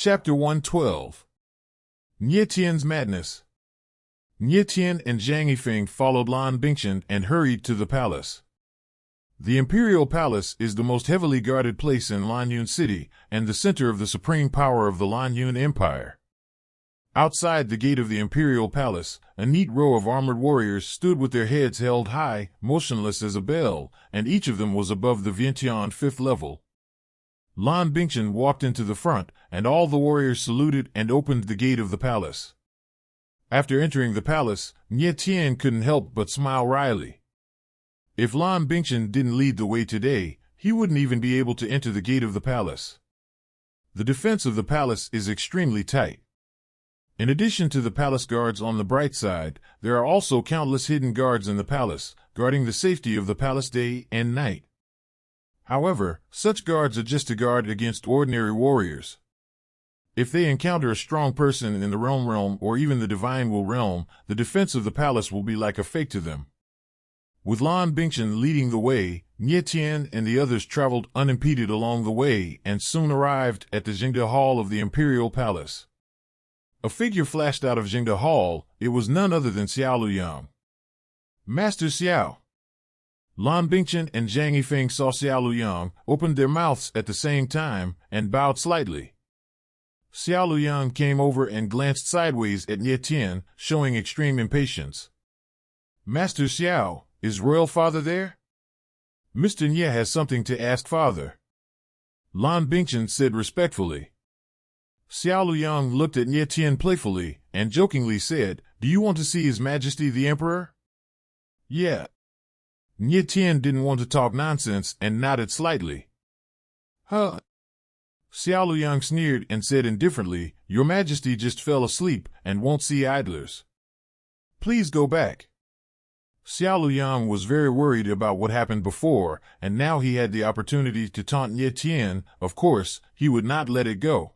Chapter 112. Nie Tian's Madness. Nie Tian and Zhang Yifeng followed Lan Bingqian and hurried to the palace. The imperial palace is the most heavily guarded place in Lanyun City and the center of the supreme power of the Lanyun Empire. Outside the gate of the imperial palace, a neat row of armored warriors stood with their heads held high, motionless as a bell, and each of them was above the Nie Tian 5th level. Lan Bingqian walked into the front, and all the warriors saluted and opened the gate of the palace. After entering the palace, Nie Tian couldn't help but smile wryly. If Lan Bingqian didn't lead the way today, he wouldn't even be able to enter the gate of the palace. The defense of the palace is extremely tight. In addition to the palace guards on the bright side, there are also countless hidden guards in the palace, guarding the safety of the palace day and night. However, such guards are just to guard against ordinary warriors. If they encounter a strong person in the realm or even the divine will realm, the defense of the palace will be like a fake to them. With Lan Bingqian leading the way, Nie Tian and the others traveled unimpeded along the way and soon arrived at the Jingde Hall of the Imperial Palace. A figure flashed out of Jingde Hall. It was none other than Xiao Luyang. Master Xiao. Lan Bingqian and Zhang Yifeng saw Xiao Luyang, opened their mouths at the same time, and bowed slightly. Xiao Luyang came over and glanced sideways at Nie Tian, showing extreme impatience. Master Xiao, is Royal Father there? Mr. Nie has something to ask Father. Lan Bingqian said respectfully. Xiao Luyang looked at Nie Tian playfully, and jokingly said, Do you want to see His Majesty the Emperor? Yeah. Nie Tian didn't want to talk nonsense and nodded slightly. Huh? Xiao Luyang sneered and said indifferently, Your Majesty just fell asleep and won't see idlers. Please go back. Xiao Luyang was very worried about what happened before, and now he had the opportunity to taunt Nie Tian. Of course, he would not let it go.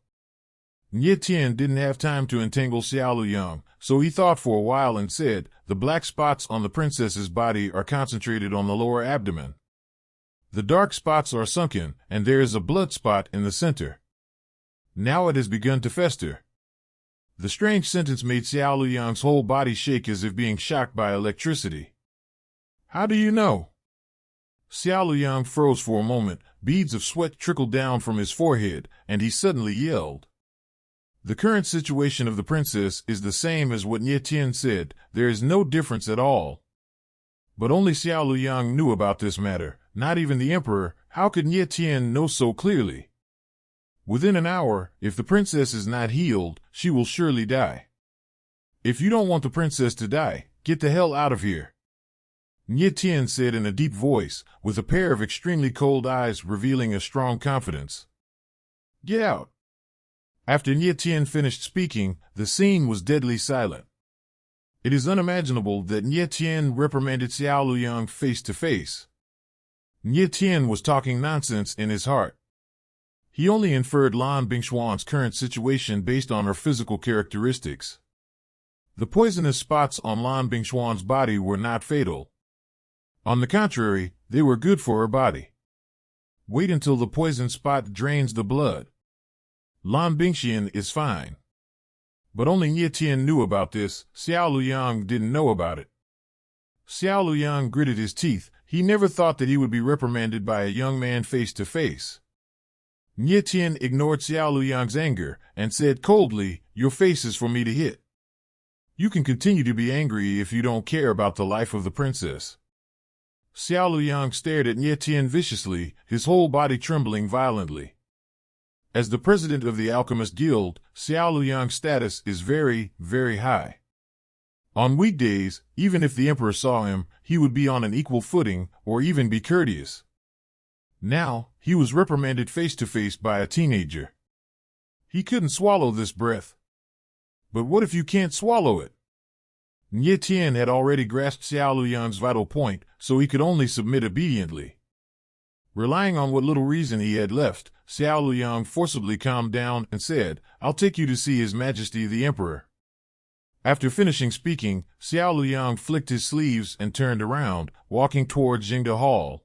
Nie Tian didn't have time to entangle Xiao Luyang, so he thought for a while and said, The black spots on the princess's body are concentrated on the lower abdomen. The dark spots are sunken, and there is a blood spot in the center. Now it has begun to fester. The strange sentence made Xiao Luyang's whole body shake as if being shocked by electricity. How do you know? Xiao Luyang froze for a moment, beads of sweat trickled down from his forehead, and he suddenly yelled. The current situation of the princess is the same as what Nie Tian said, there is no difference at all. But only Xiao Luyang knew about this matter, not even the emperor. How could Nie Tian know so clearly? Within an hour, if the princess is not healed, she will surely die. If you don't want the princess to die, get the hell out of here. Nie Tian said in a deep voice, with a pair of extremely cold eyes revealing a strong confidence. Get out. After Nie Tian finished speaking, the scene was deadly silent. It is unimaginable that Nie Tian reprimanded Xiao Luyang face to face. Nie Tian was talking nonsense in his heart. He only inferred Lan Bingqian's current situation based on her physical characteristics. The poisonous spots on Lan Bingqian's body were not fatal. On the contrary, they were good for her body. Wait until the poison spot drains the blood. Lan Bingqian is fine. But only Nie Tian knew about this. Xiao Luyang didn't know about it. Xiao Luyang gritted his teeth. He never thought that he would be reprimanded by a young man face to face. Nie Tian ignored Xiao Luyang's anger and said coldly, Your face is for me to hit. You can continue to be angry if you don't care about the life of the princess. Xiao Luyang stared at Nie Tian viciously, his whole body trembling violently. As the president of the Alchemist Guild, Xiao Luyang's status is very, very high. On weekdays, even if the emperor saw him, he would be on an equal footing, or even be courteous. Now, he was reprimanded face to face by a teenager. He couldn't swallow this breath. But what if you can't swallow it? Nie Tian had already grasped Xiao Luyang's vital point, so he could only submit obediently. Relying on what little reason he had left, Xiao Luyang forcibly calmed down and said, I'll take you to see His Majesty the Emperor. After finishing speaking, Xiao Luyang flicked his sleeves and turned around, walking toward Jingde Hall.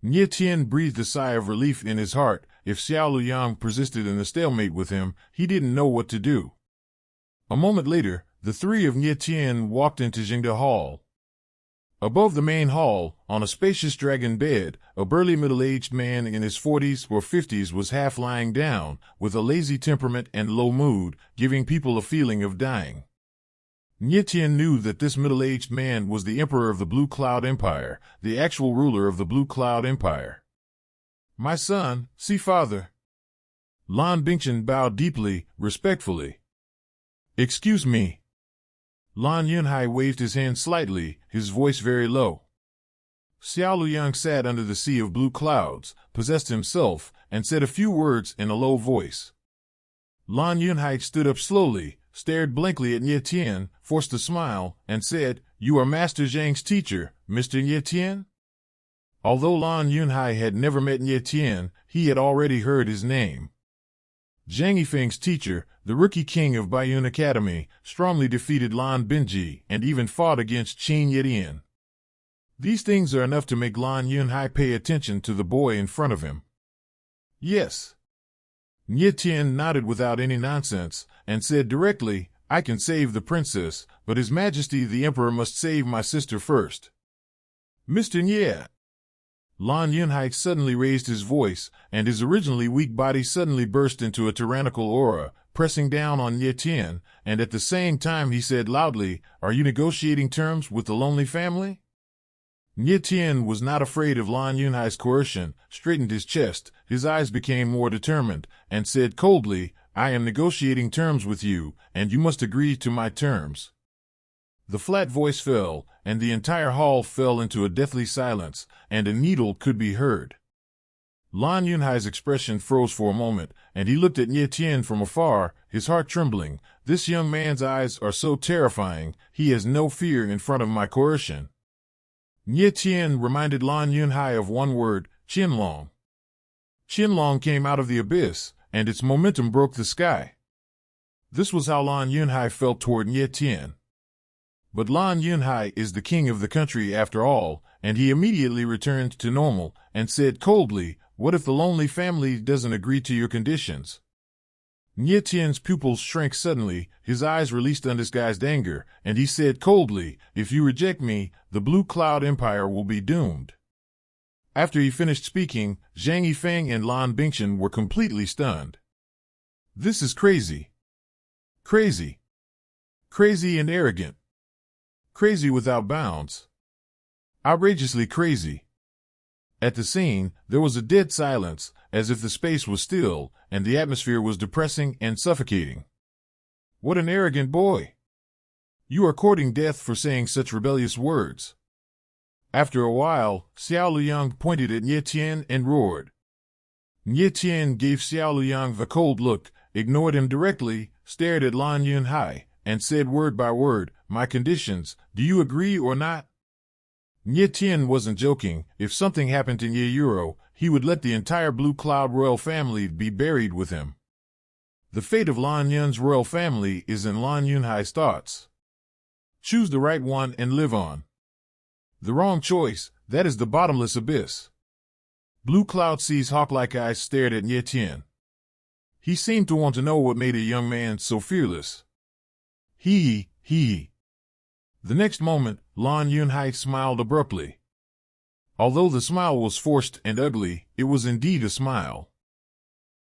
Nie Tian breathed a sigh of relief in his heart if Xiao Luyang persisted in the stalemate with him, he didn't know what to do. A moment later, the three of Nie Tian walked into Jingde Hall. Above the main hall, on a spacious dragon bed, a burly middle-aged man in his 40s or 50s was half lying down, with a lazy temperament and low mood, giving people a feeling of dying. Nie Tian knew that this middle-aged man was the emperor of the Blue Cloud Empire, the actual ruler of the Blue Cloud Empire. "My son, see father." Lan Bingchen bowed deeply, respectfully. "Excuse me." Lan Yunhai waved his hand slightly, his voice very low. Xiao Luyang sat under the sea of blue clouds, possessed himself, and said a few words in a low voice. Lan Yunhai stood up slowly, stared blankly at Nie Tian, forced a smile, and said, "You are Master Zhang's teacher, Mr. Nie Tian?" Although Lan Yunhai had never met Nie Tian, he had already heard his name. Zhang Yifeng's teacher, the rookie king of Baiyun Academy, strongly defeated Lan Binji and even fought against Qin Yetian. These things are enough to make Lan Yunhai pay attention to the boy in front of him. "Yes." Nie Tian nodded without any nonsense, and said directly, "I can save the princess, but His Majesty the Emperor must save my sister first." "Mr. Nie." Lan Yunhai suddenly raised his voice, and his originally weak body suddenly burst into a tyrannical aura, pressing down on Nie Tian, and at the same time he said loudly, "Are you negotiating terms with the lonely family?" Nie Tian was not afraid of Lan Yunhai's coercion, straightened his chest, his eyes became more determined, and said coldly, "I am negotiating terms with you, and you must agree to my terms." The flat voice fell, and the entire hall fell into a deathly silence, and a needle could be heard. Lan Yunhai's expression froze for a moment, and he looked at Nie Tian from afar, his heart trembling. This young man's eyes are so terrifying, he has no fear in front of my coercion. Nie Tian reminded Lan Yunhai of one word, Qianlong. Qianlong came out of the abyss, and its momentum broke the sky. This was how Lan Yunhai felt toward Nie Tian. But Lan Yunhai is the king of the country after all, and he immediately returned to normal, and said coldly, "What if the lonely family doesn't agree to your conditions?" Nie Tian's pupils shrank suddenly, his eyes released undisguised anger, and he said coldly, "If you reject me, the Blue Cloud Empire will be doomed." After he finished speaking, Zhang Yifeng and Lan Bingchen were completely stunned. "This is crazy. Crazy. Crazy and arrogant. Crazy without bounds. Outrageously crazy." At the scene, there was a dead silence, as if the space was still, and the atmosphere was depressing and suffocating. "What an arrogant boy! You are courting death for saying such rebellious words." After a while, Xiao Luyang pointed at Nie Tian and roared. Nie Tian gave Xiao Luyang the cold look, ignored him directly, stared at Lan Yunhai, and said word by word, "My conditions, do you agree or not?" Nie Tian wasn't joking. If something happened to Nie Euro, he would let the entire Blue Cloud royal family be buried with him. The fate of Lan Yun's royal family is in Lan Yunhai's thoughts. Choose the right one and live on. The wrong choice, that is the bottomless abyss. Blue Cloud Sea's hawk-like eyes stared at Nie Tian. He seemed to want to know what made a young man so fearless. He. The next moment, Lan Yunhai smiled abruptly. Although the smile was forced and ugly, it was indeed a smile.